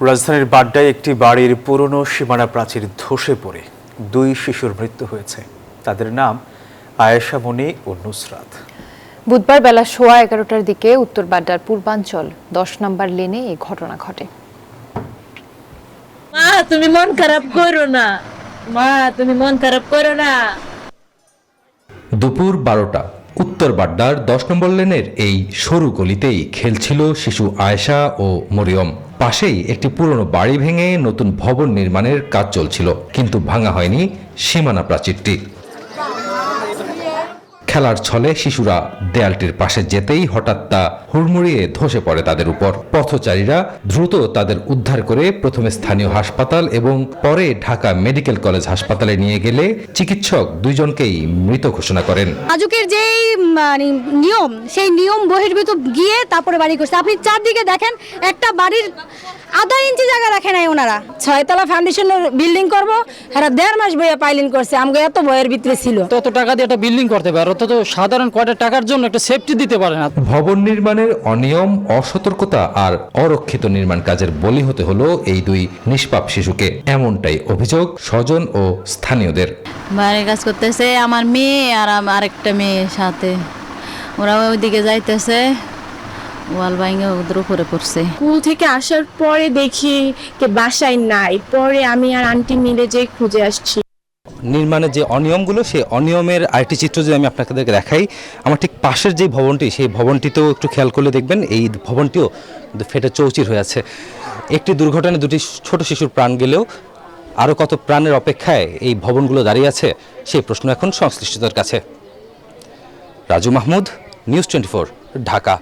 রাজধানীর বাড্ডায় একটি বাড়ির পুরনো সীমানা প্রাচীর ধসে পড়ে 2 শিশুর মৃত্যু হয়েছে। তাদের নাম আয়েশা মনি ও নুসরাত। বুধবার বেলা 11:15টার দিকে উত্তর বাড্ডার পূর্বাঞ্চল 10 নম্বর লেনে এই ঘটনা ঘটে। মা তুমি মন খারাপ করো না, মা তুমি মন খারাপ করো না। দুপুর 12টা উত্তর বাড্ডার 10 নম্বর লেনের এই সরু গলিতেই খেলছিল শিশু আয়েশা ও মরিয়ম। পাশেই একটি পুরনো বাড়ি ভেঙে নতুন ভবন নির্মাণের কাজ চলছিল, কিন্তু ভাঙা হয়নি সীমানা প্রাচীরটি। খেলার ছলে শিশুরা দেয়ালটির পাশে যেতেই হঠাৎ তা হুড়মুড়িয়ে ধসে পড়ে তাদের উপর। পথচারীরা দ্রুত তাদের উদ্ধার করে প্রথমে স্থানীয় হাসপাতাল এবং পরে ঢাকা মেডিকেল কলেজ হাসপাতালে নিয়ে গেলে চিকিৎসক দুইজনকেই মৃত ঘোষণা করেন। আজকের যেই নিয়ম, সেই নিয়ম বহির্ভূত গিয়ে তারপরে বাড়ি করছে। আপনি চারদিকে দেখেন, একটা বাড়ির আধা ইঞ্চি জায়গা রাখে নাই ওনারা। 6 তলা ফাউন্ডেশনের বিল্ডিং করবো, এরা 1.5 মাস বইয়া পাইলিং করছে। আমাকে এত বইয়ের ভিতরে ছিল। তত টাকা দিয়ে একটা বিল্ডিং করতে পারে, অত সাধারণ কয়টা টাকার জন্য একটা সেফটি দিতে পারে না। ভবন নির্মাণের অনিয়ম, অসতর্কতা আর অরক্ষিত নির্মাণ কাজের বলি হতে হলো এই দুই নিষ্পাপ শিশুকে, এমনটাই অভিযোগ স্বজন ও স্থানীয়দের। বাইরে কাজ করতেছে আমার মেয়ে আর আরেকটা মেয়ের সাথে, ওরা ওইদিকে যাইতেছে, ওয়াল ভাঙে ওদের উপরে পড়ছে। স্কুল থেকে আসার পরে দেখি কে বাসায় নাই, পরে আমি আর আন্টি মিলে যে খুঁজে আসছি। নির্মাণের যে অনিয়মগুলো, সেই অনিয়মের আরেকটি চিত্র যদি আমি আপনাদেরকে দেখাই, আমার ঠিক পাশের যে ভবনটি, সেই ভবনটিতেও একটু খেয়াল করলে দেখবেন এই ভবনটিও ফেটে চৌচির হয়ে আছে। একটি দুর্ঘটনায় 2টি ছোট শিশুর প্রাণ গেলেও আরও কত প্রাণের অপেক্ষায় এই ভবনগুলো দাঁড়িয়ে আছে, সেই প্রশ্ন এখন সংশ্লিষ্টদের কাছে। রাজু মাহমুদ, নিউজ 24, ঢাকা।